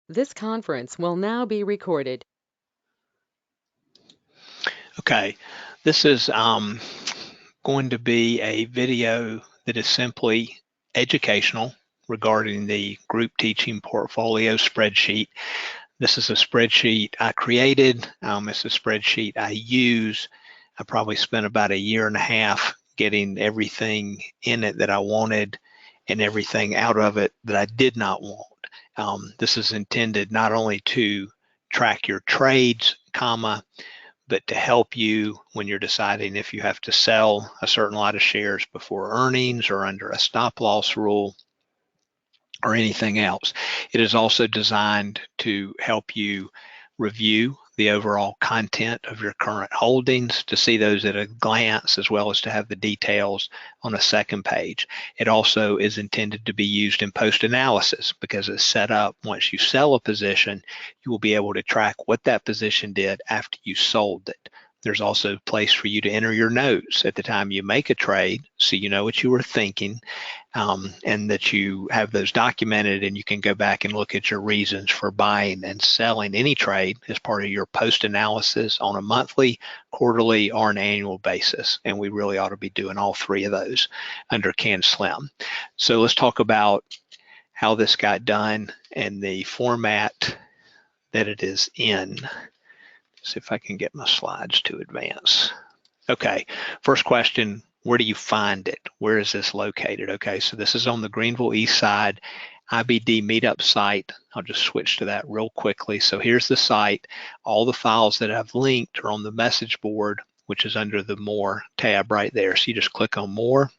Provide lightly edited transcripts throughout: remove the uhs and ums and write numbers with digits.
This conference will now be recorded. Okay, this is going to be a video that is simply educational regarding the group teaching portfolio spreadsheet. This is a spreadsheet I created. It's a spreadsheet I use. I probably spent about a year and a half getting everything in it that I wanted and everything out of it that I did not want. This is intended not only to track your trades, but to help you when you're deciding if you have to sell a certain lot of shares before earnings or under a stop loss rule or anything else. It is also designed to help you review the overall content of your current holdings, to see those at a glance, as well as to have the details on a second page. It also is intended to be used in post-analysis because it's set up once you sell a position, you will be able to track what that position did after you sold it. There's also a place for you to enter your notes at the time you make a trade, so you know what you were thinking, and that you have those documented, and you can go back and look at your reasons for buying and selling any trade as part of your post analysis on a monthly, quarterly, or an annual basis. And we really ought to be doing all three of those under CanSlim. So let's talk about how this got done and the format that it is in. See if I can get my slides to advance. Okay, first question, where do you find it? Where is this located? Okay, so this is on the Greenville East Side IBD meetup site. I'll just switch to that real quickly. So here's the site. All the files that I've linked are on the message board, which is under the More tab right there. So you just click on More,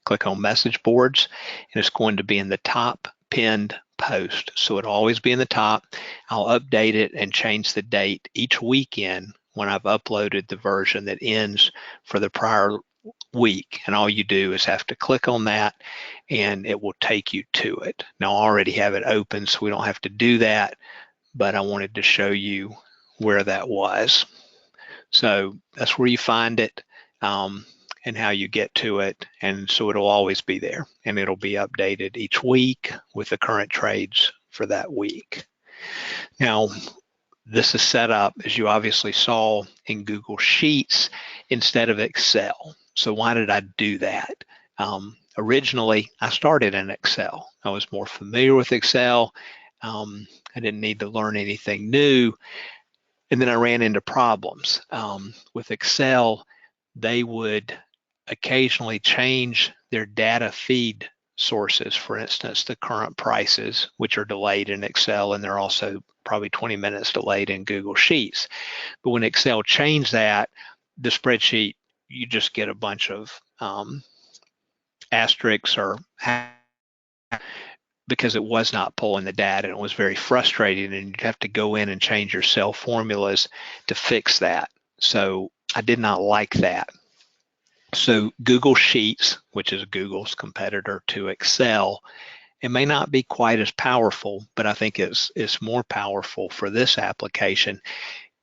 click on Message Boards, and it's going to be in the top pinned post. So it'll always be in the top. I'll update it and change the date each weekend when I've uploaded the version that ends for the prior week. And all you do is have to click on that and it will take you to it. Now I already have it open, so we don't have to do that, but I wanted to show you where that was. So that's where you find it, and how you get to it. And so it'll always be there, and it'll be updated each week with the current trades for that week. Now, this is set up, as you obviously saw, in Google Sheets instead of Excel. So why did I do that? Originally, I started in Excel. I was more familiar with Excel. I didn't need to learn anything new. And then I ran into problems. With Excel, they would occasionally change their data feed sources. For instance, the current prices, which are delayed in Excel, and they're also probably 20 minutes delayed in Google Sheets. But when Excel changed that, the spreadsheet, you just get a bunch of asterisks or because it was not pulling the data, and it was very frustrating, and you'd have to go in and change your cell formulas to fix that. So I did not like that. So Google Sheets, which is Google's competitor to Excel, it may not be quite as powerful, but I think it's more powerful for this application,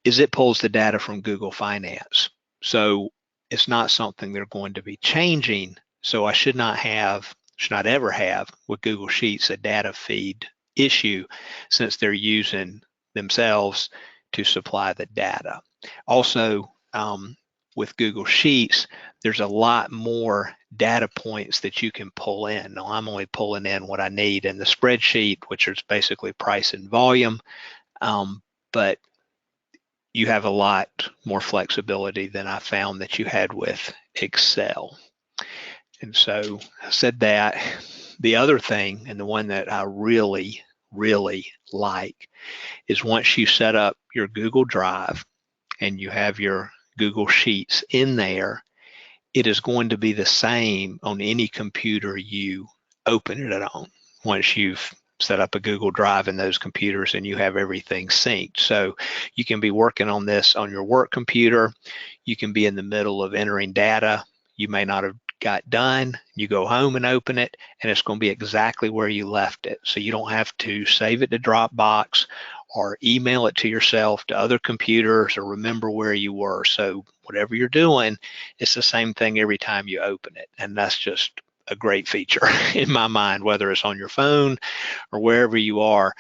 is it pulls the data from Google Finance. So it's not something they're going to be changing. So I should not ever have with Google Sheets a data feed issue, since they're using themselves to supply the data. Also, with Google Sheets, there's a lot more data points that you can pull in. Now, I'm only pulling in what I need in the spreadsheet, which is basically price and volume, but you have a lot more flexibility than I found that you had with Excel. And so I said that. The other thing, and the one that I really, really like, is once you set up your Google Drive and you have your Google Sheets in there, it is going to be the same on any computer you open it on once you've set up a Google Drive in those computers and you have everything synced. So you can be working on this on your work computer. You can be in the middle of entering data you may not have got done. You go home and open it, and it's going to be exactly where you left it. So you don't have to save it to Dropbox or email it to yourself to other computers or remember where you were. So whatever you're doing, it's the same thing every time you open it. And that's just a great feature in my mind, whether it's on your phone or wherever you are.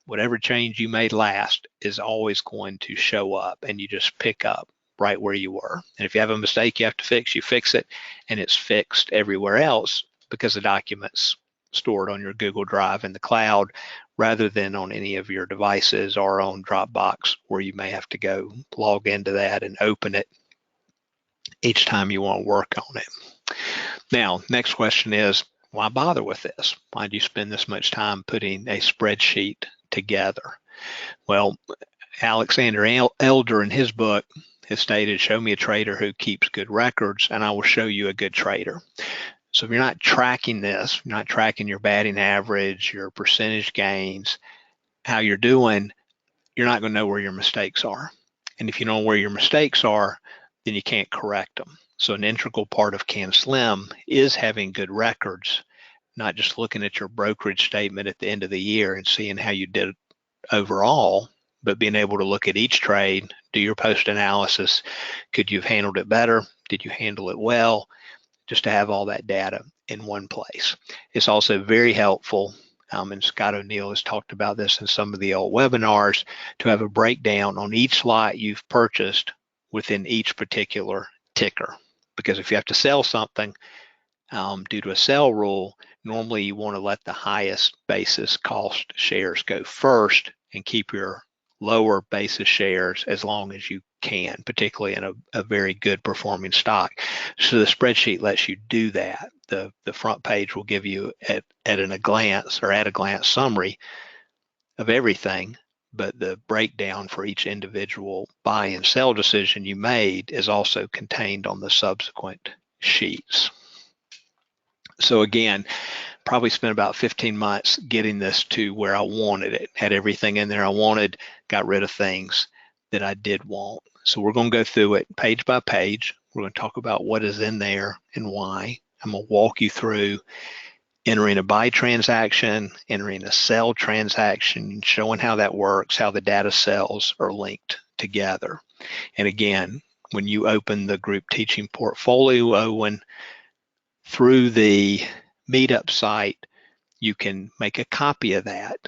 whatever change you made last is always going to show up, and you just pick up right where you were. And if you have a mistake you have to fix, you fix it, and it's fixed everywhere else because the document's stored on your Google Drive in the cloud rather than on any of your devices or on Dropbox, where you may have to go log into that and open it each time you want to work on it. Now, next question is, why bother with this? Why do you spend this much time putting a spreadsheet together? Well, Alexander Elder in his book has stated, show me a trader who keeps good records and I will show you a good trader. So if you're not tracking this, you're not tracking your batting average, your percentage gains, how you're doing, you're not going to know where your mistakes are. And if you know where your mistakes are, then you can't correct them. So an integral part of CanSlim is having good records, not just looking at your brokerage statement at the end of the year and seeing how you did overall, but being able to look at each trade, do your post analysis. Could you have handled it better? Did you handle it well? Just to have all that data in one place. It's also very helpful, and Scott O'Neill has talked about this in some of the old webinars, to have a breakdown on each lot you've purchased within each particular ticker. Because if you have to sell something due to a sell rule, normally you want to let the highest basis cost shares go first and keep your lower basis shares as long as you can, particularly in a very good performing stock. So the spreadsheet lets you do that. The front page will give you at a glance summary of everything, but the breakdown for each individual buy and sell decision you made is also contained on the subsequent sheets. So again, probably spent about 15 months getting this to where I wanted it. Had everything in there I wanted, got rid of things that I did want. So we're going to go through it page by page. We're going to talk about what is in there and why. I'm going to walk you through entering a buy transaction, entering a sell transaction, showing how that works, how the data cells are linked together. And again, when you open the group teaching portfolio, Owen, through the Meetup site, you can make a copy of that,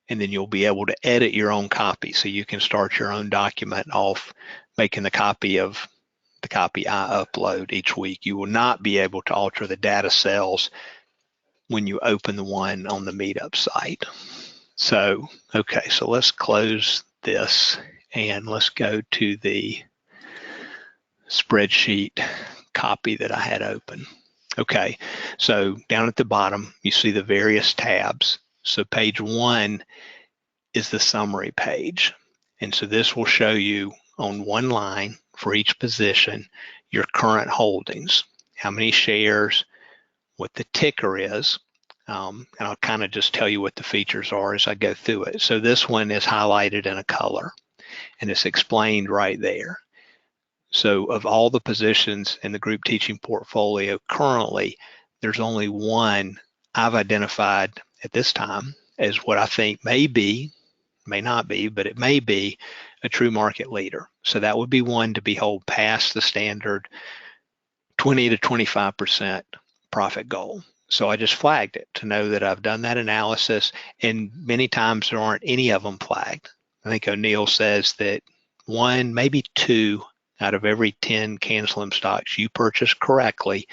and then you'll be able to edit your own copy. So you can start your own document off making the copy of the copy I upload each week. You will not be able to alter the data cells when you open the one on the Meetup site. So, okay, so let's close this and let's go to the spreadsheet copy that I had open. Okay, so down at the bottom, you see the various tabs. So page 1 is the summary page. And so this will show you on one line for each position your current holdings, how many shares, what the ticker is, and I'll kind of just tell you what the features are as I go through it. So this one is highlighted in a color, and it's explained right there. So of all the positions in the group teaching portfolio currently, there's only one I've identified at this time as what I think may be, may not be, but it may be a true market leader. So that would be one to be held past the standard 20 to 25% profit goal. So I just flagged it to know that I've done that analysis, and many times there aren't any of them flagged. I think O'Neill says that one, maybe two out of every 10 CanSlim stocks you purchase correctly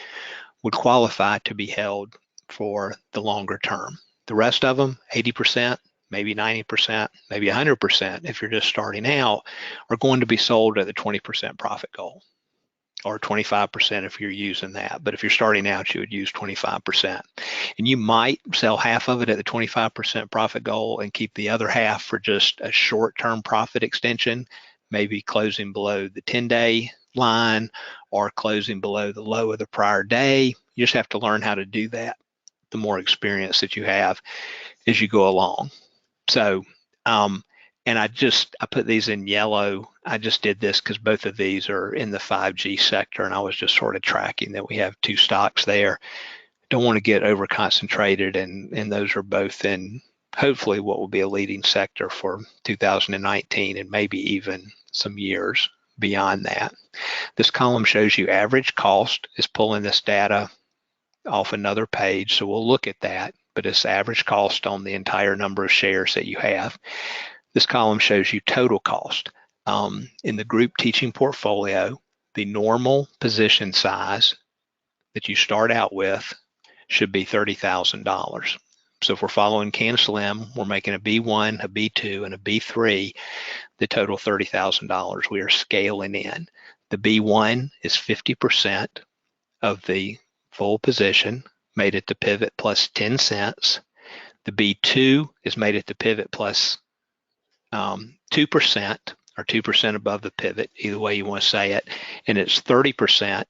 would qualify to be held for the longer term. The rest of them, 80%, maybe 90%, maybe 100%, if you're just starting out, are going to be sold at the 20% profit goal, or 25% if you're using that. But if you're starting out, you would use 25%. And you might sell half of it at the 25% profit goal and keep the other half for just a short-term profit extension, maybe closing below the 10-day line or closing below the low of the prior day. You just have to learn how to do that, the more experience that you have as you go along. So, and I put these in yellow. I just did this because both of these are in the 5G sector, and I was just sort of tracking that we have two stocks there. Don't want to get over concentrated, and those are both in hopefully what will be a leading sector for 2019 and maybe even some years beyond that. This column shows you average cost is pulling this data off another page, so we'll look at that. but it's average cost on the entire number of shares that you have. This column shows you total cost. In the group teaching portfolio, the normal position size that you start out with should be $30,000. So if we're following CanSlim, we're making a B1, a B2, and a B3, the total $30,000. We are scaling in. The B1 is 50% of the full position, made at the pivot plus 10 cents. The B2 is made at the pivot plus 2% or 2% above the pivot, either way you want to say it, and it's 30%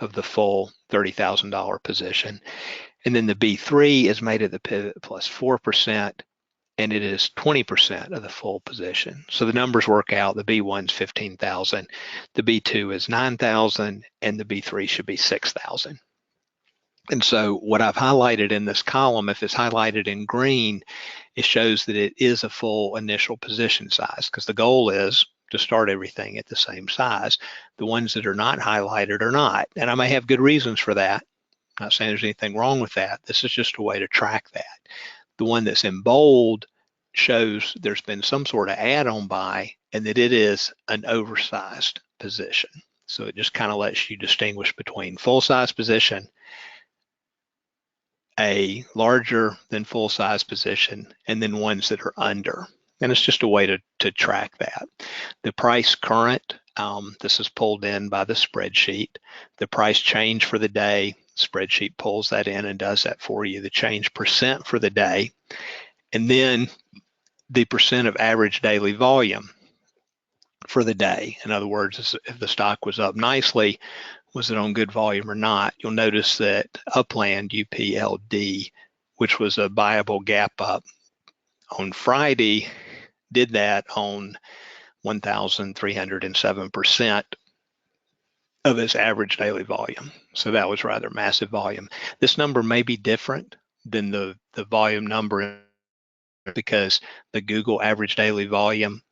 of the full $30,000 position. And then the B3 is made at the pivot plus 4%, and it is 20% of the full position. So the numbers work out. The B1 is 15,000, the B2 is 9,000, and the B3 should be 6,000. And so what I've highlighted in this column, if it's highlighted in green, it shows that it is a full initial position size, because the goal is to start everything at the same size. The ones that are not highlighted are not, and I may have good reasons for that. I'm not saying there's anything wrong with that. This is just a way to track that. The one that's in bold shows there's been some sort of add-on buy and that it is an oversized position. So it just kind of lets you distinguish between full-size position, a larger than full-size position, and then ones that are under. And it's just a way to track that. The price current, this is pulled in by the spreadsheet. The price change for the day, spreadsheet pulls that in and does that for you. The change percent for the day, and then the percent of average daily volume for the day. In other words, if the stock was up nicely, was it on good volume or not? You'll notice that Upland UPLD, which was a buyable gap up on Friday, did that on 1,307% of its average daily volume. So that was rather massive volume. This number may be different than the volume number because the Google average daily volume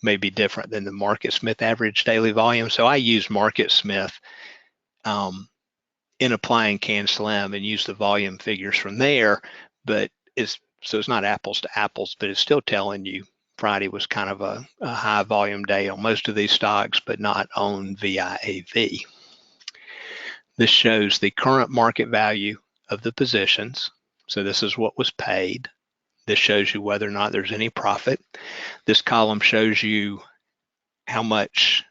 may be different than the MarketSmith average daily volume. So I use MarketSmith in applying CanSlim and use the volume figures from there, but it's not apples to apples, but it's still telling you Friday was kind of a high volume day on most of these stocks, but not on VIAV. This shows the current market value of the positions. So this is what was paid. This shows you whether or not there's any profit. This column shows you how much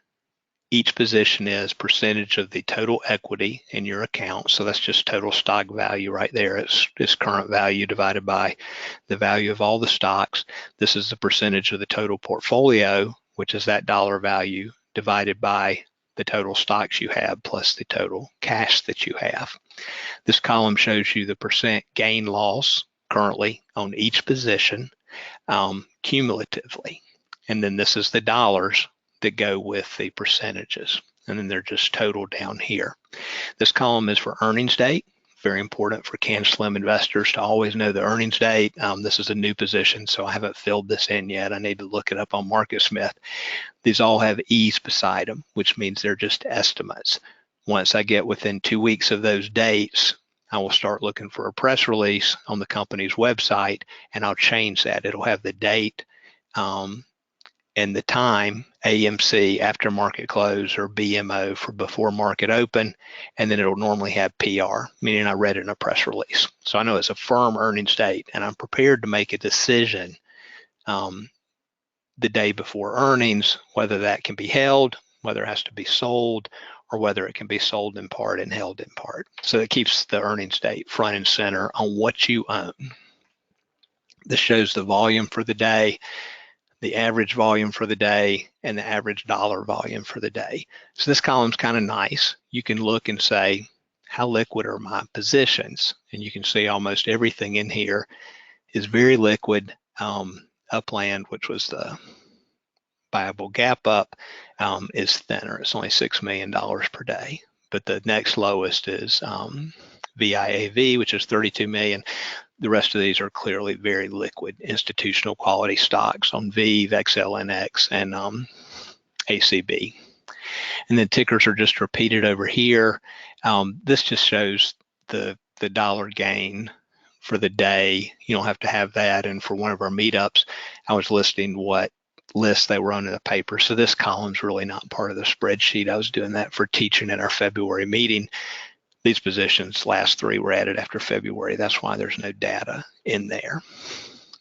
each position is percentage of the total equity in your account. So that's just total stock value right there. It's current value divided by the value of all the stocks. This is the percentage of the total portfolio, which is that dollar value divided by the total stocks you have plus the total cash that you have. This column shows you the percent gain loss currently on each position cumulatively. And then this is the dollars that go with the percentages, and then they're just total down here. This column is for earnings date. Very important for CanSlim investors to always know the earnings date. This is a new position, so I haven't filled this in yet. I need to look it up on MarketSmith. These all have E's beside them, which means they're just estimates. Once I get within 2 weeks of those dates, I will start looking for a press release on the company's website, and I'll change that. It'll have the date and the time, AMC, after market close, or BMO for before market open, and then it'll normally have PR, meaning I read it in a press release. So I know it's a firm earnings date, and I'm prepared to make a decision the day before earnings, whether that can be held, whether it has to be sold, or whether it can be sold in part and held in part. So it keeps the earnings date front and center on what you own. This shows the volume for the day, the average volume for the day, and the average dollar volume for the day. So this column's kind of nice. You can look and say, how liquid are my positions? And you can see almost everything in here is very liquid. Upland, which was the viable gap up, is thinner. It's only $6 million per day. But the next lowest is VIAV, which is 32 million. The rest of these are clearly very liquid institutional quality stocks on VEEV, XLNX, and ACB. And then tickers are just repeated over here. This just shows the dollar gain for the day. You don't have to have that. And for one of our meetups, I was listing what lists they were on in the paper. So this column's really not part of the spreadsheet. I was doing that for teaching in our February meeting. These positions, last three, were added after February. That's why there's no data in there.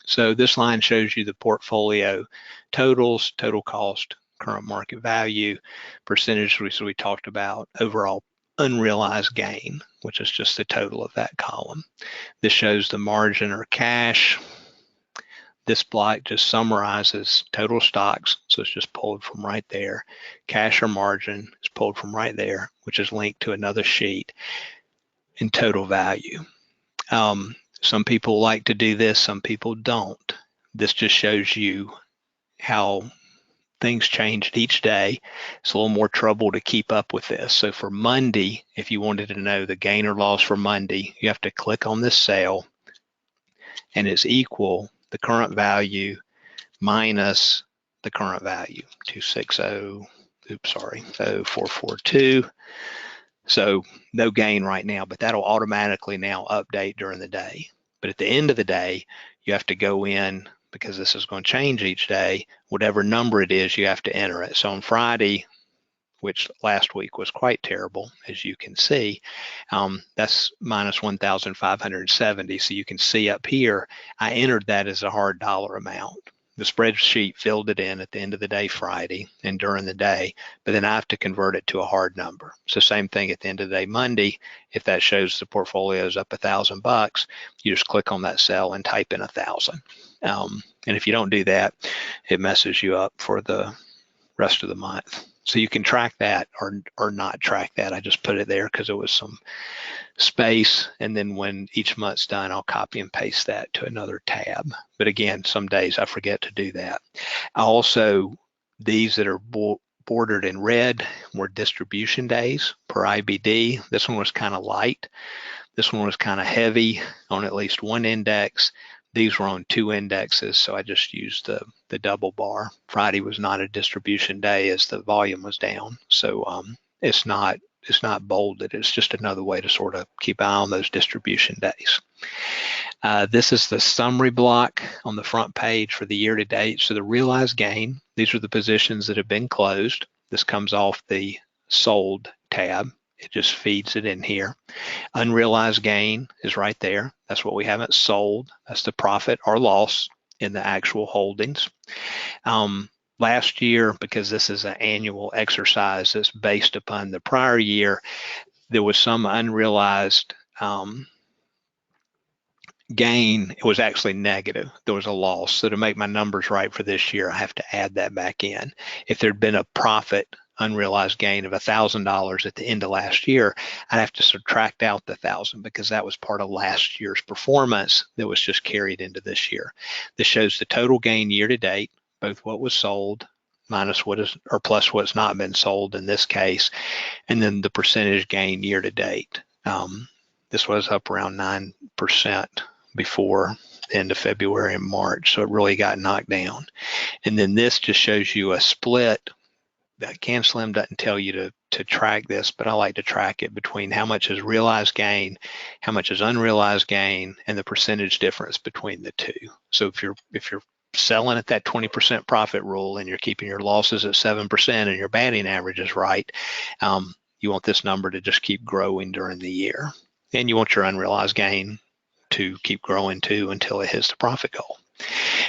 So this line shows you the portfolio totals, total cost, current market value, percentage we talked about, overall unrealized gain, which is just the total of that column. This shows the margin or cash. This block just summarizes total stocks, so it's just pulled from right there. Cash or margin is pulled from right there, which is linked to another sheet, in total value. Some people like to do this, some people don't. This just shows you how things changed each day. It's a little more trouble to keep up with this. So for Monday, if you wanted to know the gain or loss for Monday, you have to click on this cell, and it's equal the current value minus the current value, 442. So no gain right now, but that'll automatically now update during the day. But at the end of the day, you have to go in, because this is going to change each day, whatever number it is, you have to enter it. So on Friday, which last week was quite terrible, as you can see, that's minus 1,570. So you can see up here, I entered that as a hard dollar amount. The spreadsheet filled it in at the end of the day Friday and during the day, but then I have to convert it to a hard number. So same thing at the end of the day Monday, if that shows the portfolio is up $1,000, you just click on that cell and type in 1,000. And if you don't do that, it messes you up for the rest of the month. So you can track that or not track that. I just put it there because it was some space, and then when each month's done, I'll copy and paste that to another tab. But again, some days I forget to do that. I also, these that are bordered in red were distribution days per IBD. This one was kind of light. This one was kind of heavy on at least one index. These were on two indexes, so I just used the double bar. Friday was not a distribution day as the volume was down, so it's not bolded. It's just another way to sort of keep an eye on those distribution days. This is the summary block on the front page for the year to date. So the realized gain, these are the positions that have been closed. This comes off the sold tab. It just feeds it in here. Unrealized gain is right there. That's what we haven't sold. That's the profit or loss in the actual holdings. Last year, because this is an annual exercise that's based upon the prior year, there was some unrealized gain. It was actually negative. There was a loss. So to make my numbers right for this year, I have to add that back in. If there'd been a profit unrealized gain of $1,000 at the end of last year, I'd have to subtract out the 1,000 because that was part of last year's performance that was just carried into this year. This shows the total gain year to date, both what was sold minus what is, or plus what's not been sold in this case, and then the percentage gain year to date. This was up around 9% before the end of February and March, so it really got knocked down. And then this just shows you a split. CanSlim doesn't tell you to track this, but I like to track it between how much is realized gain, how much is unrealized gain, and the percentage difference between the two. So if you're selling at that 20% profit rule and you're keeping your losses at 7% and your batting average is right, you want this number to just keep growing during the year. And you want your unrealized gain to keep growing too until it hits the profit goal.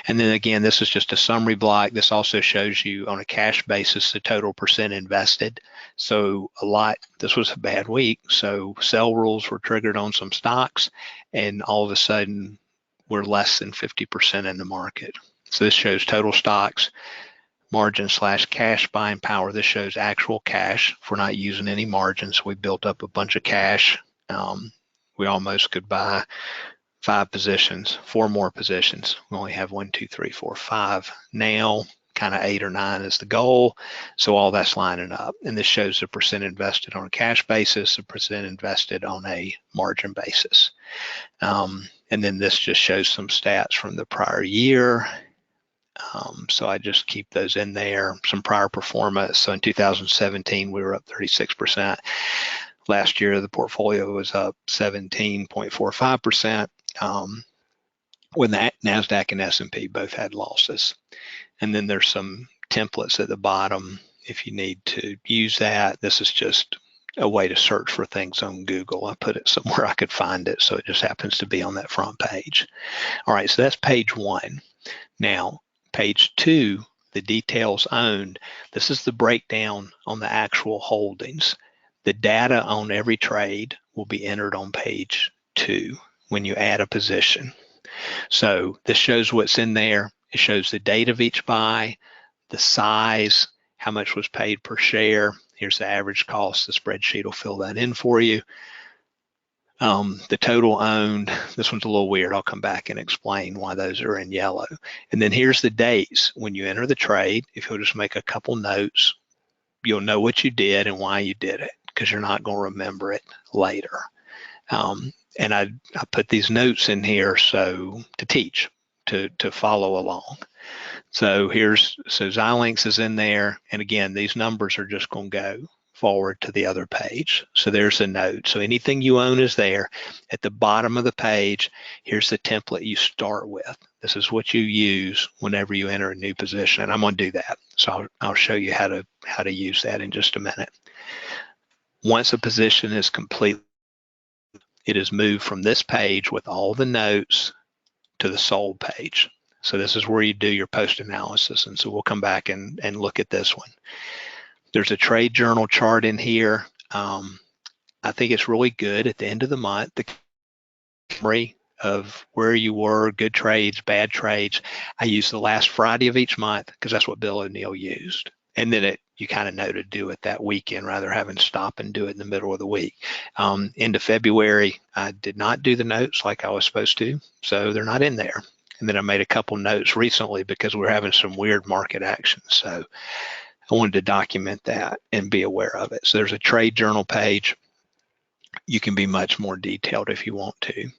And then again, this is just a summary block. This also shows you on a cash basis the total percent invested. So this was a bad week. So sell rules were triggered on some stocks, and all of a sudden we're less than 50% in the market. So this shows total stocks, margin / cash buying power. This shows actual cash. If we're not using any margins, we built up a bunch of cash. We almost could buy 5 positions, 4 more positions. We only have 1, 2, 3, 4, 5 now. Kind of 8 or 9 is the goal. So all that's lining up. And this shows the percent invested on a cash basis, the percent invested on a margin basis. And then this just shows some stats from the prior year. So I just keep those in there. Some prior performance. So in 2017, we were up 36%. Last year, the portfolio was up 17.45%. when the NASDAQ and S&P both had losses. And then there's some templates at the bottom if you need to use that. This is just a way to search for things on Google. I put it somewhere I could find it, so it just happens to be on that front page. All right, so that's page one. Now, page two, the details owned. This is the breakdown on the actual holdings. The data on every trade will be entered on page two when you add a position. So this shows what's in there. It shows the date of each buy, the size, how much was paid per share. Here's the average cost. The spreadsheet will fill that in for you. The total owned, this one's a little weird. I'll come back and explain why those are in yellow. And then here's the dates. When you enter the trade, if you'll just make a couple notes, you'll know what you did and why you did it, because you're not going to remember it later. And I put these notes in here so to teach, to follow along. So Xilinx is in there. And again, these numbers are just going to go forward to the other page. So there's a note. So anything you own is there. At the bottom of the page, here's the template you start with. This is what you use whenever you enter a new position. And I'm going to do that. So I'll show you how to use that in just a minute. Once a position is complete, it is moved from this page with all the notes to the sold page. So this is where you do your post analysis. And so we'll come back and look at this one. There's a trade journal chart in here. I think it's really good at the end of the month, the summary of where you were, good trades, bad trades. I use the last Friday of each month because that's what Bill O'Neill used. And then you kind of know to do it that weekend rather than having to stop and do it in the middle of the week. Into February, I did not do the notes like I was supposed to, so they're not in there. And then I made a couple notes recently because we're having some weird market action. So I wanted to document that and be aware of it. So there's a trade journal page. You can be much more detailed if you want to.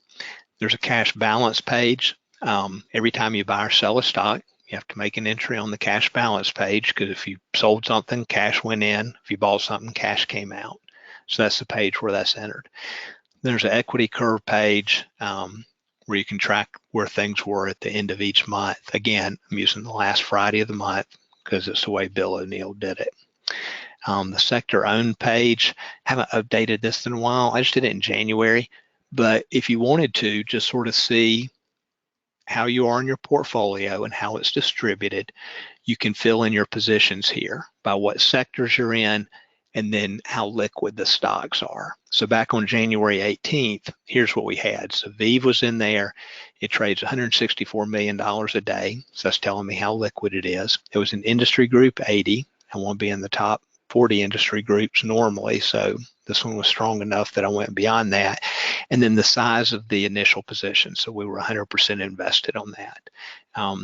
There's a cash balance page. Every time you buy or sell a stock, you have to make an entry on the cash balance page, because if you sold something, cash went in. If you bought something, cash came out. So that's the page where that's entered. There's an equity curve page where you can track where things were at the end of each month. Again, I'm using the last Friday of the month because it's the way Bill O'Neill did it. The sector owned page, haven't updated this in a while. I just did it in January. But if you wanted to just sort of see how you are in your portfolio and how it's distributed, you can fill in your positions here by what sectors you're in and then how liquid the stocks are. So back on January 18th, here's what we had. So ViV was in there. It trades $164 million a day. So that's telling me how liquid it is. It was an industry group 80. I want to be in the top 40 industry groups normally. So this one was strong enough that I went beyond that. And then the size of the initial position. So we were 100% invested on that.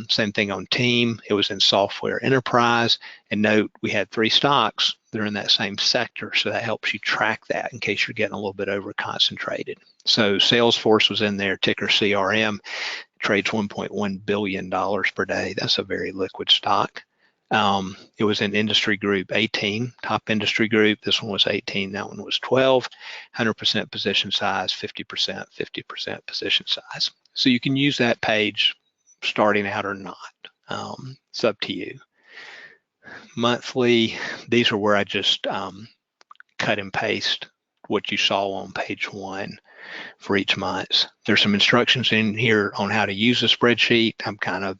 Same thing on team. It was in software enterprise. And note, we had 3 stocks that are in that same sector. So that helps you track that in case you're getting a little bit over concentrated. So Salesforce was in there, ticker CRM, trades $1.1 billion per day. That's a very liquid stock. It was in industry group 18, top industry group. This one was 18, that one was 12, 100% position size, 50% position size. So you can use that page starting out or not. It's up to you. Monthly, these are where I just cut and paste what you saw on page 1 for each month. There's some instructions in here on how to use a spreadsheet. I'm kind of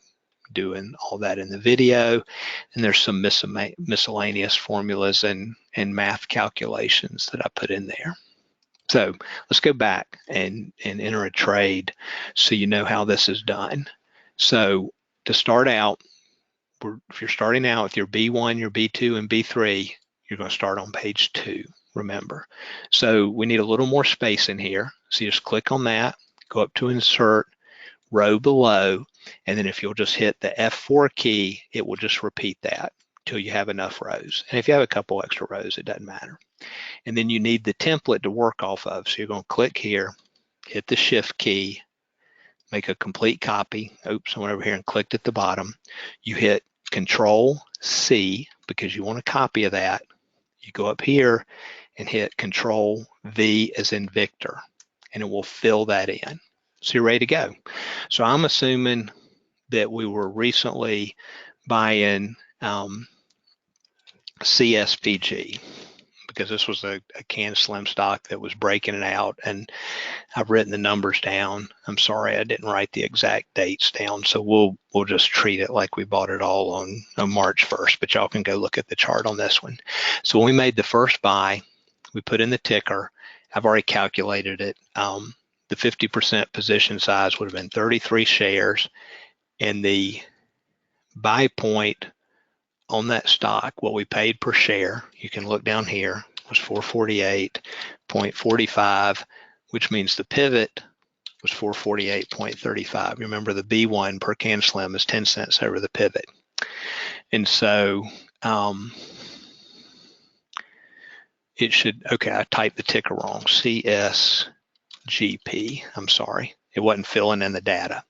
doing all that in the video, and there's some miscellaneous formulas and math calculations that I put in there. So let's go back and enter a trade so you know how this is done. So to start out, if you're starting out with your B1, your B2, and B3, you're going to start on page 2, remember. So we need a little more space in here. So you just click on that, go up to insert, row below, and then if you'll just hit the F4 key, it will just repeat that till you have enough rows. And if you have a couple extra rows, it doesn't matter. And then you need the template to work off of. So you're going to click here, hit the shift key, make a complete copy. Oops, I went over here and clicked at the bottom. You hit Control C because you want a copy of that. You go up here and hit Control V as in Victor, and it will fill that in. So you're ready to go. So I'm assuming that we were recently buying CSPG, because this was a canned slim stock that was breaking it out, and I've written the numbers down. I'm sorry I didn't write the exact dates down, so we'll just treat it like we bought it all on March 1st, but y'all can go look at the chart on this one. So when we made the first buy, we put in the ticker. I've already calculated it. The 50% position size would have been 33 shares, and the buy point on that stock, what we paid per share, you can look down here, was 448.45, which means the pivot was 448.35. Remember, the B1 per can slim is 10 cents over the pivot. And so it should, okay, I typed the ticker wrong, CSGP, I'm sorry. It wasn't filling in the data.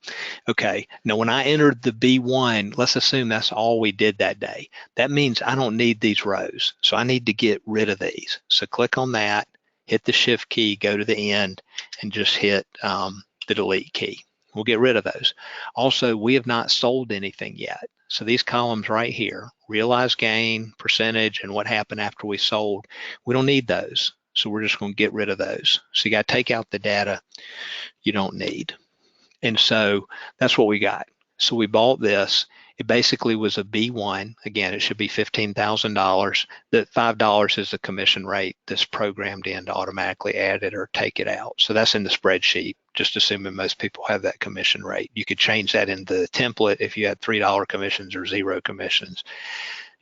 Okay, now when I entered the B1, let's assume that's all we did that day. That means I don't need these rows, so I need to get rid of these. So click on that, hit the shift key, go to the end, and just hit the delete key. We'll get rid of those. Also, we have not sold anything yet. So these columns right here, realized gain, percentage, and what happened after we sold, we don't need those. So we're just going to get rid of those. So you got to take out the data you don't need. And so that's what we got. So we bought this. It basically was a B1. Again, it should be $15,000. That $5 is the commission rate that's programmed in to automatically add it or take it out. So that's in the spreadsheet, just assuming most people have that commission rate. You could change that in the template if you had $3 commissions or 0 commissions.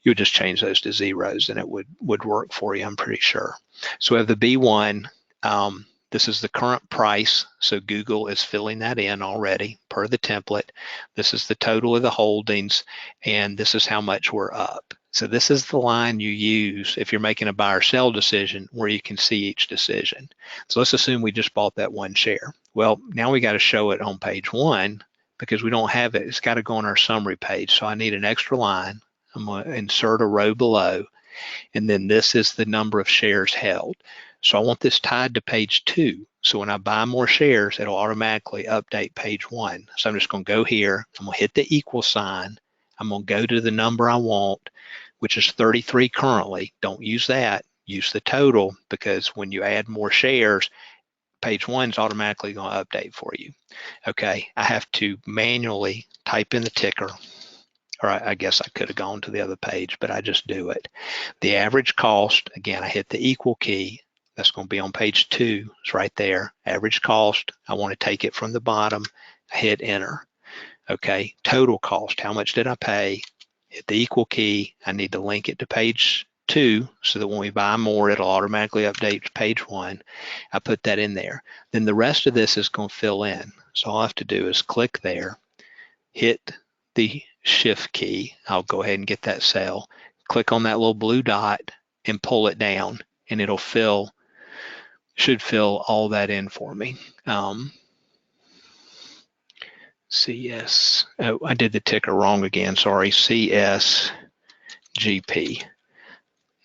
You would just change those to zeros and it would work for you, I'm pretty sure. So we have the B1. This is the current price, so Google is filling that in already per the template. This is the total of the holdings, and this is how much we're up. So this is the line you use if you're making a buy or sell decision where you can see each decision. So let's assume we just bought that one share. Well, now we got to show it on page 1 because we don't have it. It's got to go on our summary page, so I need an extra line. I'm going to insert a row below, and then this is the number of shares held. So I want this tied to page 2. So when I buy more shares, it'll automatically update page 1. So I'm just going to go here. I'm going to hit the equal sign. I'm going to go to the number I want, which is 33 currently. Don't use that. Use the total, because when you add more shares, page 1 is automatically going to update for you. Okay, I have to manually type in the ticker, or I guess I could have gone to the other page, but I just do it. The average cost, again, I hit the equal key. That's going to be on page 2. It's right there. Average cost, I want to take it from the bottom, hit enter. Okay, total cost, how much did I pay? Hit the equal key. I need to link it to page 2 so that when we buy more, it'll automatically update to page 1. I put that in there. Then the rest of this is going to fill in. So all I have to do is click there, hit the shift key. I'll go ahead and get that cell. Click on that little blue dot and pull it down, and it'll should fill all that in for me. CS, oh, I did the ticker wrong again, sorry, CSGP.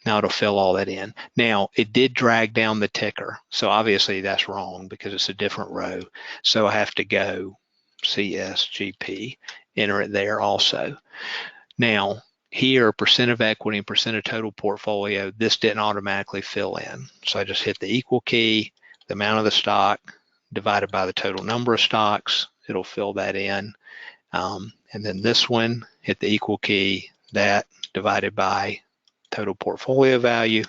Now it'll fill all that in. Now, it did drag down the ticker, so obviously that's wrong because it's a different row. So I have to go CSGP, enter it there also. Now, here, percent of equity and percent of total portfolio, this didn't automatically fill in. So I just hit the equal key, the amount of the stock divided by the total number of stocks, it'll fill that in. And then this one, hit the equal key, that divided by total portfolio value,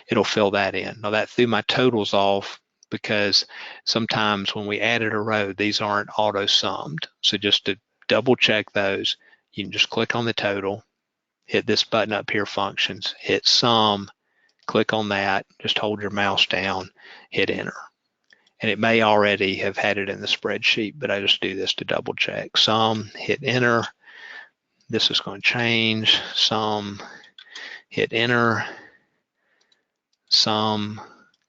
it'll fill that in. Now that threw my totals off because sometimes when we added a row, these aren't auto summed. So just to double check those, you can just click on the total, hit this button up here, functions, hit sum, click on that, just hold your mouse down, hit enter. And it may already have had it in the spreadsheet, but I just do this to double check. Sum, hit enter. This is going to change. Sum, hit enter. Sum,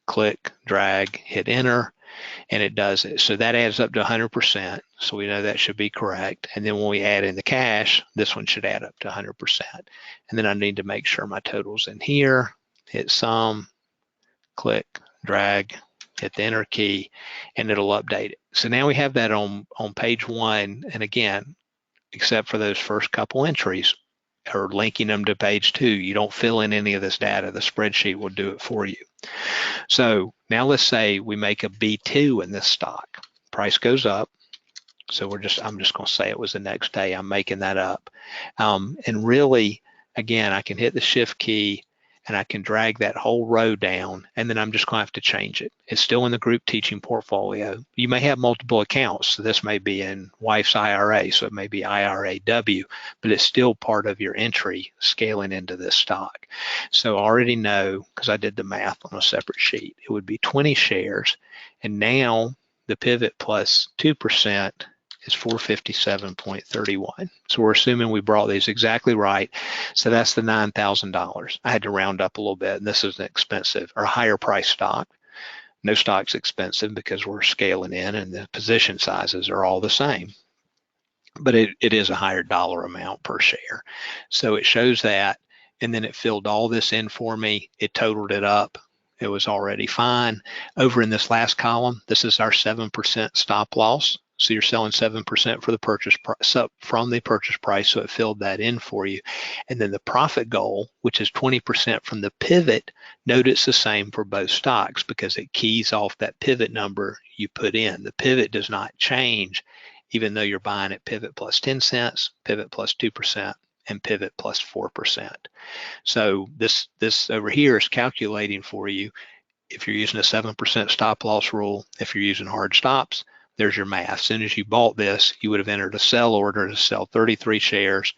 click, drag, hit enter, and it does it. So that adds up to 100%. So we know that should be correct. And then when we add in the cash, this one should add up to 100%. And then I need to make sure my total's in here, hit sum, click, drag, hit the enter key, and it'll update it. So now we have that on page 1, and again, except for those first couple entries, or linking them to page 2, you don't fill in any of this data. The spreadsheet will do it for you. So now let's say we make a B2 in this stock. Price goes up. So I'm just going to say it was the next day. I'm making that up. And really, again, I can hit the shift key and I can drag that whole row down, and then I'm just going to have to change it. It's still in the group teaching portfolio. You may have multiple accounts. So this may be in wife's IRA, so it may be IRAW, but it's still part of your entry scaling into this stock. So I already know, because I did the math on a separate sheet, it would be 20 shares, and now the pivot plus 2% is 457.31. So we're assuming we brought these exactly right. So that's the $9,000. I had to round up a little bit, and this is an expensive or higher price stock. No stock's expensive because we're scaling in and the position sizes are all the same. But it is a higher dollar amount per share. So it shows that, and then it filled all this in for me. It totaled it up. It was already fine. Over in this last column, this is our 7% stop loss. So you're selling 7% for the purchase price, from the purchase price, so it filled that in for you. And then the profit goal, which is 20% from the pivot, note it's the same for both stocks because it keys off that pivot number you put in. The pivot does not change, even though you're buying at pivot plus 10 cents, pivot plus 2%, and pivot plus 4%. So this over here is calculating for you if you're using a 7% stop loss rule. If you're using hard stops, there's your math. As soon as you bought this, you would have entered a sell order to sell 33 shares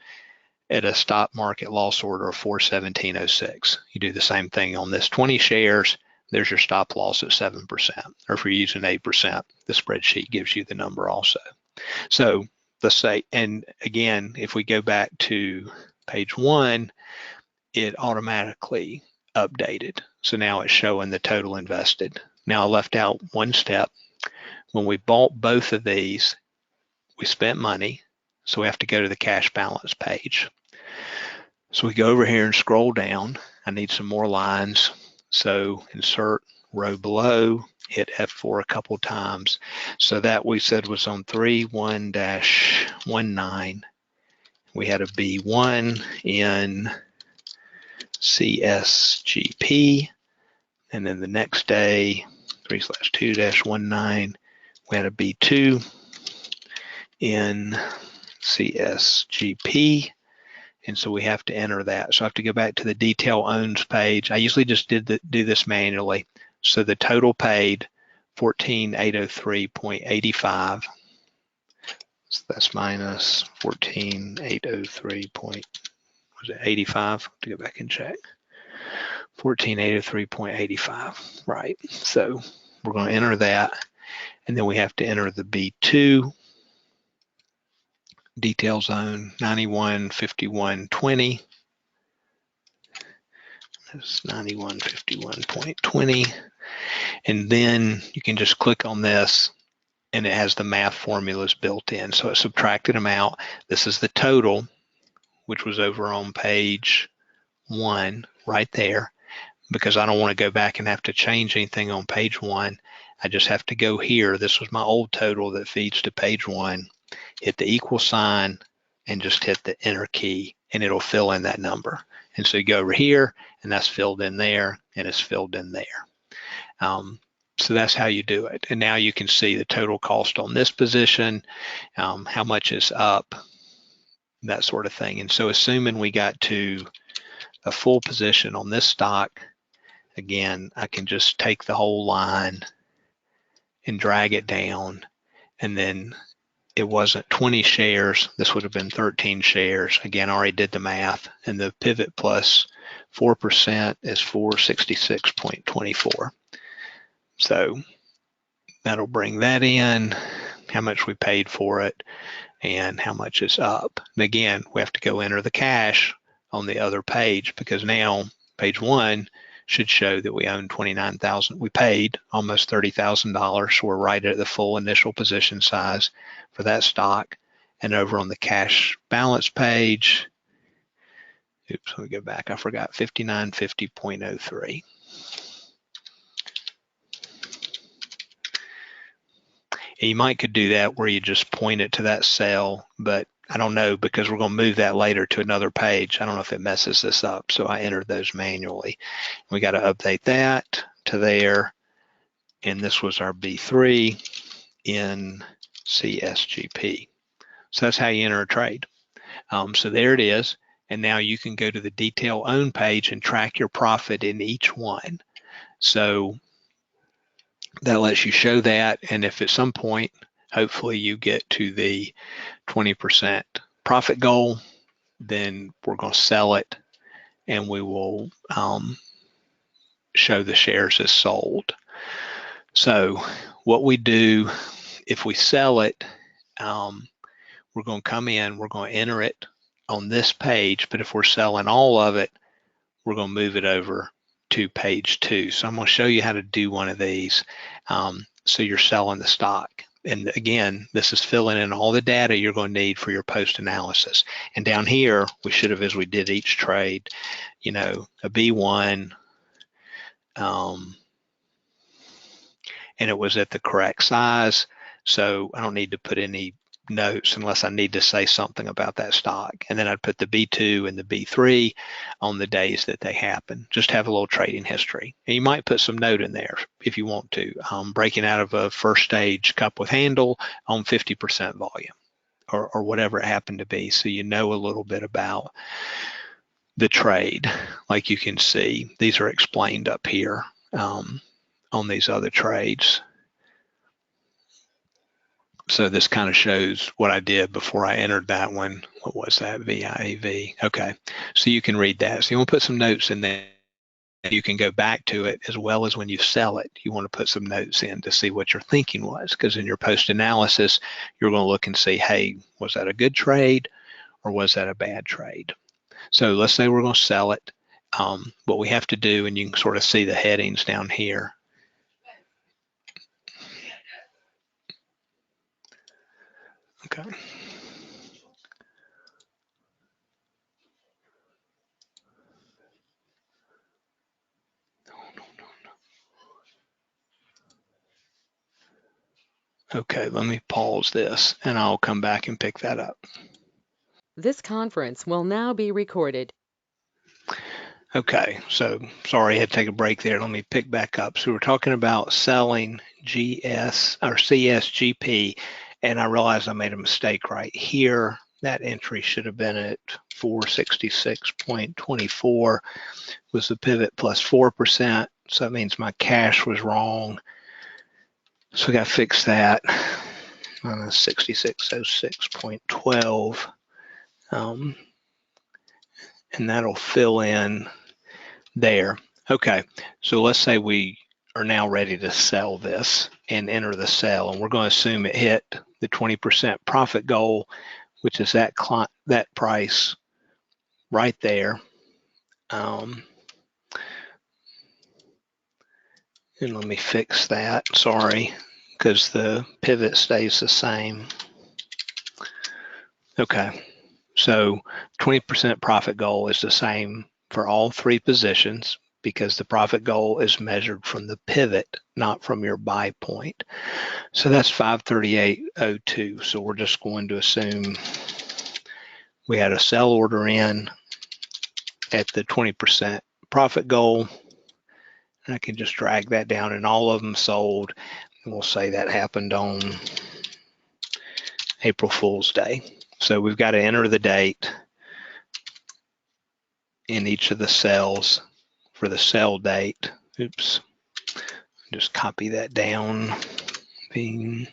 at a stop market loss order of 417.06. You do the same thing on this 20 shares. There's your stop loss at 7%. Or if you're using 8%, the spreadsheet gives you the number also. So let's say, and again, if we go back to page 1, it automatically updated. So now it's showing the total invested. Now I left out one step. When we bought both of these, we spent money, so we have to go to the cash balance page. So we go over here and scroll down. I need some more lines. So insert row below, hit F4 a couple times. So that we said was on 3-1-19. We had a B1 in CSGP, and then the next day, 3/2-19, we had a B2 in CSGP, and so we have to enter that. So I have to go back to the detail owns page. I usually just do this manually. So the total paid, 14,803.85. So that's minus 14,803.85. To go back and check. 14,803.85, right? So we're going to enter that, and then we have to enter the B2 detail zone 9151.20. That's 9151.20, and then you can just click on this, and it has the math formulas built in. So it subtracted them out. This is the total, which was over on page 1 right there. Because I don't want to go back and have to change anything on page 1. I just have to go here. This was my old total that feeds to page 1. Hit the equal sign and just hit the enter key, and it'll fill in that number. And so you go over here, and that's filled in there, and it's filled in there. So that's how you do it. And now you can see the total cost on this position, how much is up, that sort of thing. And so assuming we got to a full position on this stock, again, I can just take the whole line and drag it down, and then it wasn't 20 shares. This would have been 13 shares. Again, I already did the math, and the pivot plus 4% is 466.24. So that'll bring that in, how much we paid for it, and how much is up. And again, we have to go enter the cash on the other page, because now page 1 should show that we own 29,000. We paid almost $30,000, so we're right at the full initial position size for that stock. And over on the cash balance page, oops, let me go back, I forgot, 5950.03. And you might could do that where you just point it to that cell, but I don't know, because we're going to move that later to another page. I don't know if it messes this up, so I entered those manually. We got to update that to there, and this was our B3 in CSGP. So that's how you enter a trade. So there it is, and now you can go to the detail own page and track your profit in each one. So that lets you show that, and if at some point, hopefully you get to the 20% profit goal, then we're going to sell it, and we will show the shares as sold. So what we do if we sell it, we're going to come in, we're going to enter it on this page, but if we're selling all of it, we're going to move it over to page 2. So I'm going to show you how to do one of these. So you're selling the stock. And again, this is filling in all the data you're going to need for your post analysis. And down here, we should have, as we did each trade, a B1, and it was at the correct size. So I don't need to put any notes unless I need to say something about that stock. And then I'd put the B2 and the B3 on the days that they happen. Just have a little trading history. And you might put some note in there if you want to. Breaking out of a first stage cup with handle on 50% volume or whatever it happened to be. So you know a little bit about the trade. Like you can see, these are explained up here on these other trades. So this kind of shows what I did before I entered that one. What was that? VIAV. Okay, so you can read that. So you want to put some notes in there. You can go back to it, as well as when you sell it, you want to put some notes in to see what your thinking was, because in your post analysis, you're going to look and see, hey, was that a good trade or was that a bad trade? So let's say we're going to sell it. What we have to do, and you can sort of see the headings down here. Okay. Okay, let me pause this and I'll come back and pick that up. This conference will now be recorded. Okay, so sorry I had to take a break there. Let me pick back up. So we're talking about selling GS or CSGP, and I realized I made a mistake right here. That entry should have been at 466.24 was the pivot plus 4%. So that means my cash was wrong. So we got to fix that. 6606.12. And that'll fill in there. Okay, so let's say we are now ready to sell this and enter the sell, and we're going to assume it hit the 20% profit goal, which is that price right there. And let me fix that, sorry, because the pivot stays the same. Okay, so 20% profit goal is the same for all 3 positions, because the profit goal is measured from the pivot, not from your buy point. So that's 538.02. So we're just going to assume we had a sell order in at the 20% profit goal. And I can just drag that down, and all of them sold. And we'll say that happened on April Fool's Day. So we've got to enter the date in each of the cells for the sell date. Oops, just copy that down. Control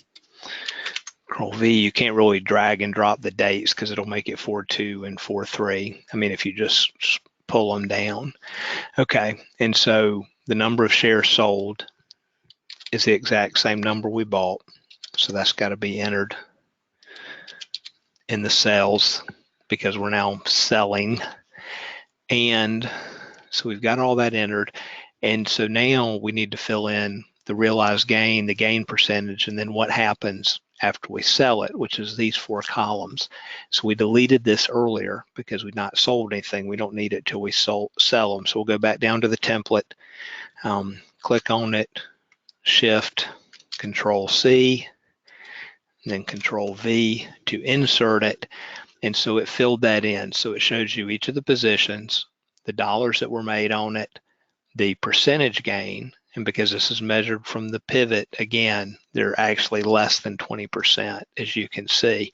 V, you can't really drag and drop the dates because it'll make it 4-2 and 4-3. I mean, if you just pull them down. Okay, and so the number of shares sold is the exact same number we bought. So that's got to be entered in the cells because we're now selling. And so we've got all that entered. And so now we need to fill in the realized gain, the gain percentage, and then what happens after we sell it, which is these 4 columns. So we deleted this earlier because we've not sold anything. We don't need it till we sell them. So we'll go back down to the template, click on it, Shift, Control C, and then Control V to insert it. And so it filled that in. So it shows you each of the positions, the dollars that were made on it, the percentage gain, and because this is measured from the pivot, again, they're actually less than 20%, as you can see.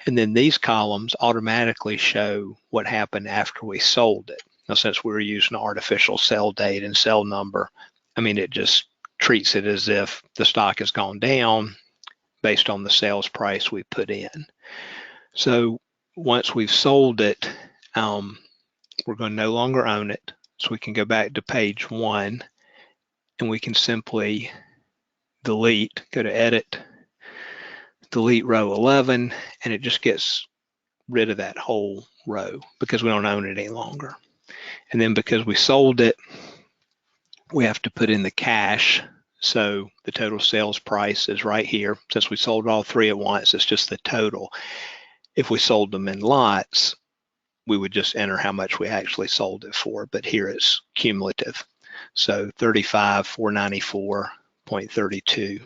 And then these columns automatically show what happened after we sold it. Now, since we were using artificial sell date and sell number, I mean, it just treats it as if the stock has gone down based on the sales price we put in. So once we've sold it, we're going to no longer own it. So we can go back to page 1 and we can simply delete, go to edit, delete row 11, and it just gets rid of that whole row because we don't own it any longer. And then because we sold it, we have to put in the cash. So the total sales price is right here. Since we sold all 3 at once, it's just the total. If we sold them in lots, we would just enter how much we actually sold it for, but here it's cumulative. So 35,494.32,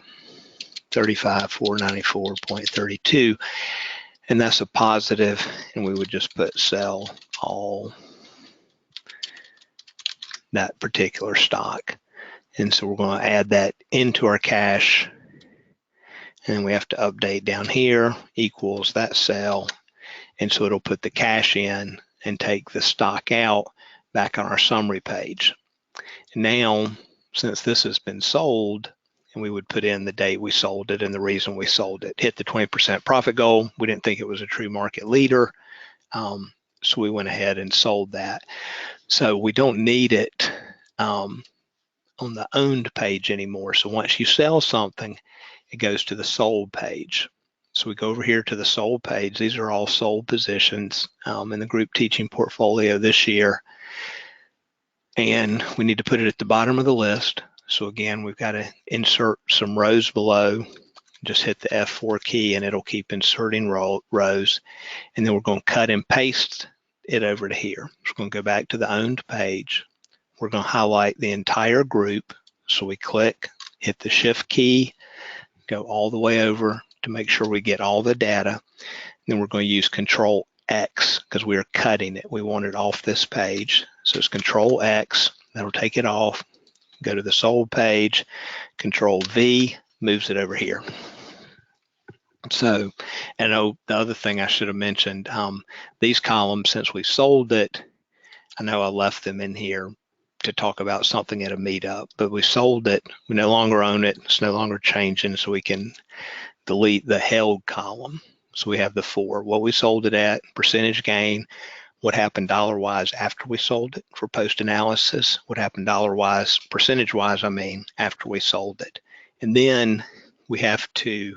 35,494.32, and that's a positive, and we would just put sell all that particular stock. And so we're going to add that into our cash, and we have to update down here equals that cell, and so it'll put the cash in and take the stock out back on our summary page. Now, since this has been sold, and we would put in the date we sold it and the reason we sold it, hit the 20% profit goal. We didn't think it was a true market leader, so we went ahead and sold that. So we don't need it on the owned page anymore. So once you sell something, it goes to the sold page. So we go over here to the sold page. These are all sold positions in the group teaching portfolio this year. And we need to put it at the bottom of the list. So again, we've got to insert some rows below. Just hit the F4 key and it'll keep inserting rows. And then we're going to cut and paste it over to here. So we're going to go back to the owned page. We're going to highlight the entire group. So we click, hit the shift key, go all the way over to make sure we get all the data. Then we're going to use Control X because we are cutting it. We want it off this page. So it's Control X, that'll take it off. Go to the sold page, Control V moves it over here. So, and the other thing I should have mentioned, these columns, since we sold it, I know I left them in here to talk about something at a meetup, but we sold it, we no longer own it, it's no longer changing, so we can delete the held column. So we have the 4, what we sold it at, percentage gain, what happened dollar-wise after we sold it for post-analysis, what happened dollar-wise, percentage-wise, I mean, after we sold it. And then we have to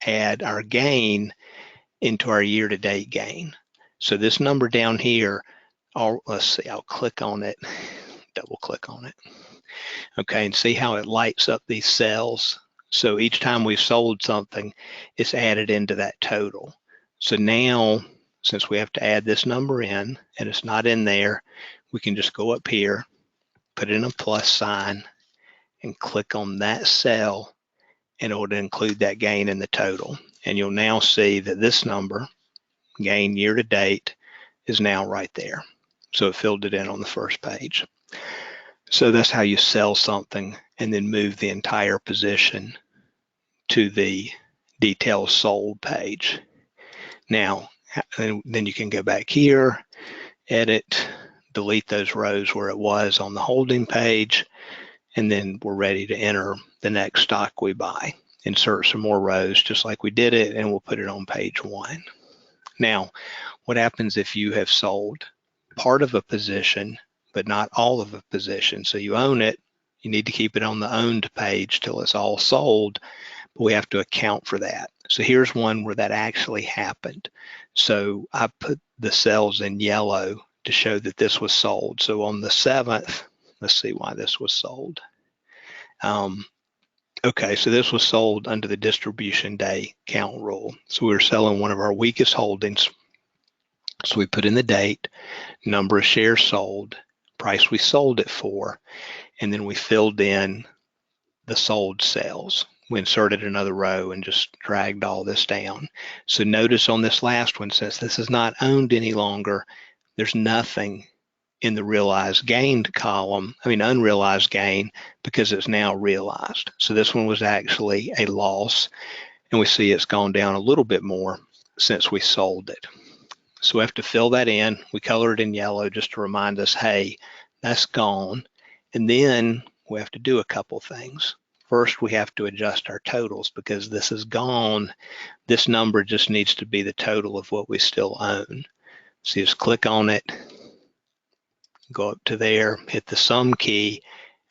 add our gain into our year-to-date gain. So this number down here, let's see, I'll click on it, double click on it. Okay, and see how it lights up these cells. So each time we've sold something, it's added into that total. So now, since we have to add this number in and it's not in there, we can just go up here, put in a plus sign, and click on that cell in order to include that gain in the total. And you'll now see that this number, gain year to date, is now right there. So it filled it in on the first page. So that's how you sell something and then move the entire position to the details sold page. Now, then you can go back here, edit, delete those rows where it was on the holding page, and then we're ready to enter the next stock we buy. Insert some more rows just like we did it, and we'll put it on page 1. Now, what happens if you have sold part of a position, but not all of a position? So you own it, you need to keep it on the owned page till it's all sold, but we have to account for that. So here's one where that actually happened. So I put the cells in yellow to show that this was sold. So on the 7th, let's see why this was sold. Okay, so this was sold under the distribution day count rule. So we were selling one of our weakest holdings. So we put in the date, number of shares sold, price we sold it for, and then we filled in the sold sales. we inserted another row and just dragged all this down. So notice on this last one, since this is not owned any longer, there's nothing in the realized gained column, unrealized gain, because it's now realized. So this one was actually a loss, and we see it's gone down a little bit more since we sold it. So we have to fill that in. We color it in yellow just to remind us, hey, that's gone. And then we have to do a couple things. First, we have to adjust our totals because this is gone. This number just needs to be the total of what we still own. So you just click on it, go up to there, hit the sum key,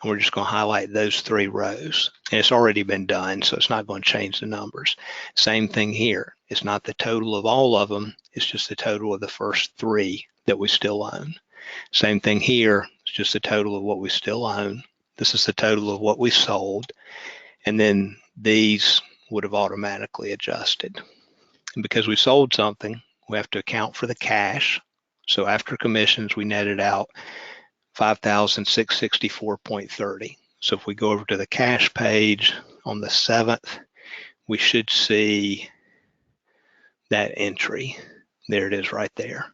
and we're just going to highlight those 3 rows. And it's already been done, so it's not going to change the numbers. Same thing here. It's not the total of all of them. It's just the total of the first 3 that we still own. Same thing here. It's just the total of what we still own. This is the total of what we sold. And then these would have automatically adjusted. And because we sold something, we have to account for the cash. So after commissions, we netted out $5,664.30. So if we go over to the cash page on the 7th, we should see that entry. There it is right there.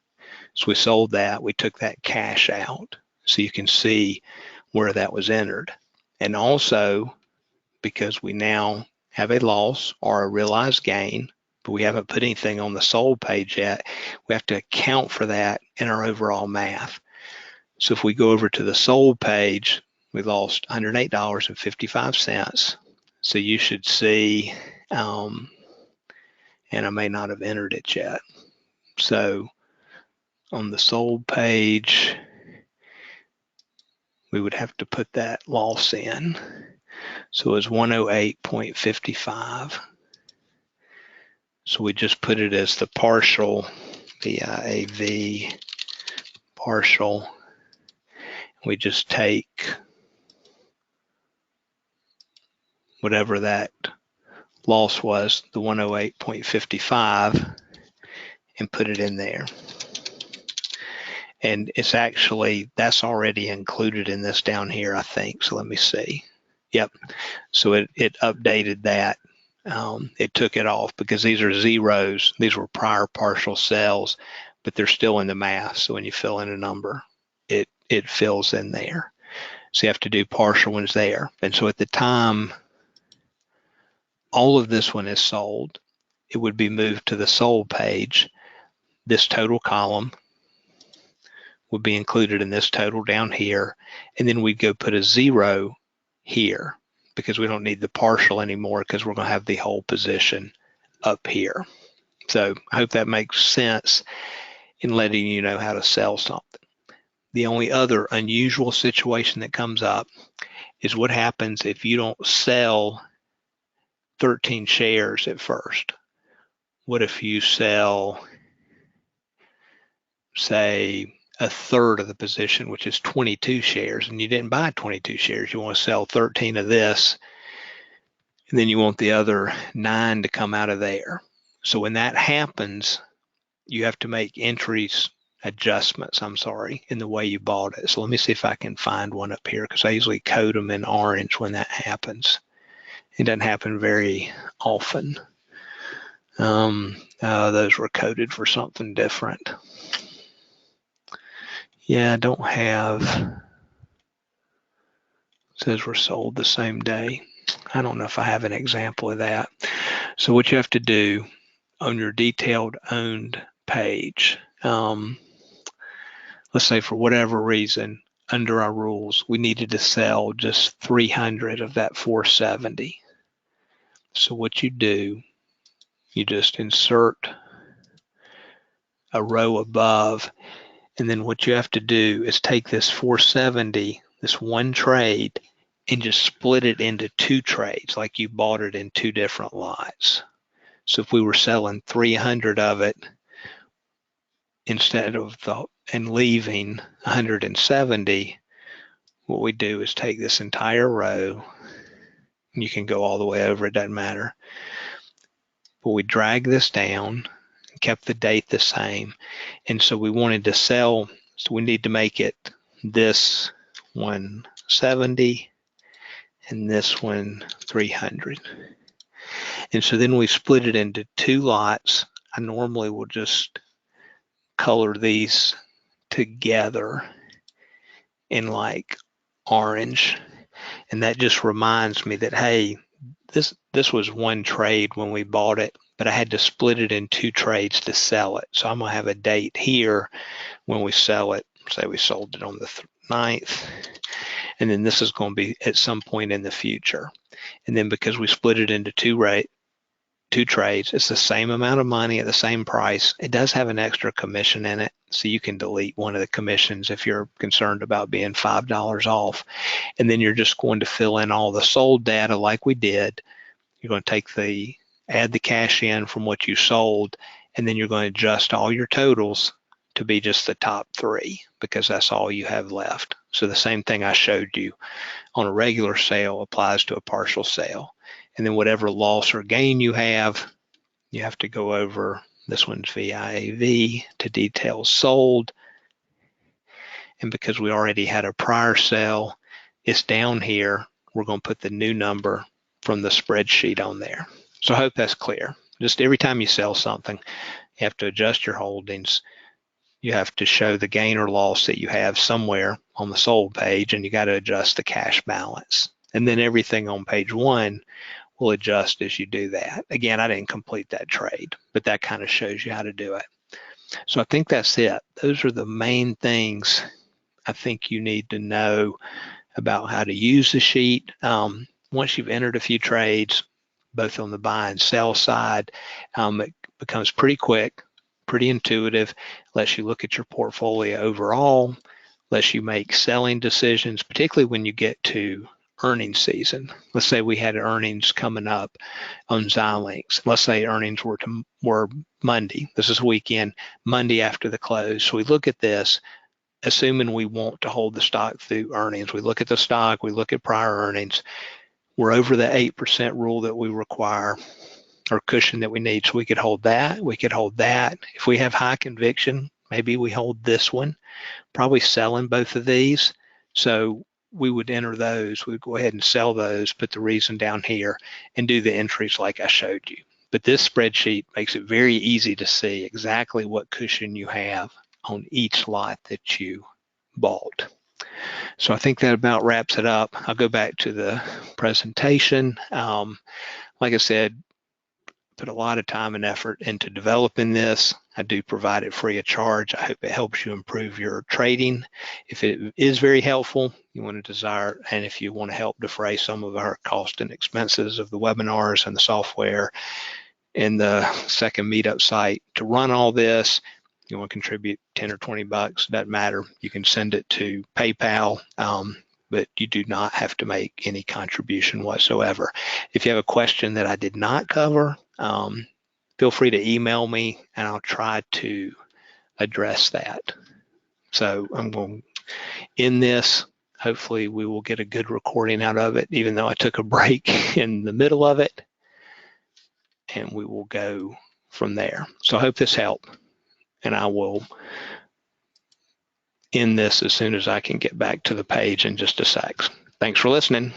So we sold that, we took that cash out. So you can see where that was entered. And also, because we now have a loss or a realized gain, but we haven't put anything on the sold page yet, we have to account for that in our overall math. So if we go over to the sold page, we lost $108.55. So you should see, and I may not have entered it yet. So on the sold page, we would have to put that loss in. So it's 108.55. So we just put it as the partial, the AV partial. We just take whatever that loss was, the 108.55, and put it in there. And it's actually, that's already included in this down here, I think. So let me see. Yep. So it updated that. It took it off because these are zeros. These were prior partial sales, but they're still in the math. So when you fill in a number, it fills in there. So you have to do partial ones there. And so at the time all of this one is sold, it would be moved to the sold page. This total column would be included in this total down here. And then we'd go put a 0 here because we don't need the partial anymore because we're going to have the whole position up here. So I hope that makes sense in letting you know how to sell something. The only other unusual situation that comes up is what happens if you don't sell 13 shares at first. What if you sell, say, a third of the position, which is 22 shares, and you didn't buy 22 shares. You want to sell 13 of this, and then you want the other 9 to come out of there. So when that happens, you have to make adjustments, in the way you bought it. So let me see if I can find one up here because I usually code them in orange when that happens. It doesn't happen very often. Those were coded for something different. Yeah, I don't have, it says we're sold the same day. I don't know if I have an example of that. So what you have to do on your detailed owned page, let's say for whatever reason, under our rules, we needed to sell just 300 of that 470. So what you do, you just insert a row above, and then what you have to do is take this 470, this one trade, and just split it into 2 trades, like you bought it in 2 different lots. So if we were selling 300 of it instead of and leaving 170, what we do is take this entire row, and you can go all the way over, it doesn't matter, but we drag this down, kept the date the same, and so we wanted to sell, so we need to make it this 170 and this one 300. And so then we split it into 2 lots. I normally will just color these together in like orange, and that just reminds me that, hey, this was one trade when we bought it, but I had to split it in 2 trades to sell it. So I'm gonna have a date here when we sell it. Say we sold it on the 9th, and then this is going to be at some point in the future. And then because we split it into 2 trades, it's the same amount of money at the same price. It does have an extra commission in it, so you can delete one of the commissions if you're concerned about being $5 off. And then you're just going to fill in all the sold data like we did. You're going to add the cash in from what you sold, and then you're going to adjust all your totals to be just the top 3, because that's all you have left. So the same thing I showed you on a regular sale applies to a partial sale. And then whatever loss or gain you have to go over. This one's VIAV to details sold. And because we already had a prior sale, it's down here. We're going to put the new number from the spreadsheet on there. So I hope that's clear. Just every time you sell something, you have to adjust your holdings. You have to show the gain or loss that you have somewhere on the sold page, and you got to adjust the cash balance. And then everything on page 1 will adjust as you do that. Again, I didn't complete that trade, but that kind of shows you how to do it. So I think that's it. Those are the main things I think you need to know about how to use the sheet. Once you've entered a few trades, both on the buy and sell side, it becomes pretty quick, pretty intuitive, lets you look at your portfolio overall, lets you make selling decisions, particularly when you get to earnings season. Let's say we had earnings coming up on Xilinx. Let's say earnings were Monday. This is weekend, Monday after the close. So we look at this, assuming we want to hold the stock through earnings. We look at the stock, we look at prior earnings. We're over the 8% rule that we require, or cushion that we need. So we could hold that, we could hold that. If we have high conviction, maybe we hold this one, probably selling both of these. So we would enter those, we'd go ahead and sell those, put the reason down here, and do the entries like I showed you. But this spreadsheet makes it very easy to see exactly what cushion you have on each lot that you bought. So I think that about wraps it up. I'll go back to the presentation. Like I said, put a lot of time and effort into developing this. I do provide it free of charge. I hope it helps you improve your trading. If it is very helpful, you want to desire, and if you want to help defray some of our cost and expenses of the webinars and the software and the second meetup site to run all this, you want to contribute 10 or 20 bucks, doesn't matter. You can send it to PayPal, but you do not have to make any contribution whatsoever. If you have a question that I did not cover, feel free to email me and I'll try to address that. So I'm going to end this. Hopefully we will get a good recording out of it, even though I took a break in the middle of it, and we will go from there. So I hope this helped, and I will end this as soon as I can get back to the page in just a sec. Thanks for listening.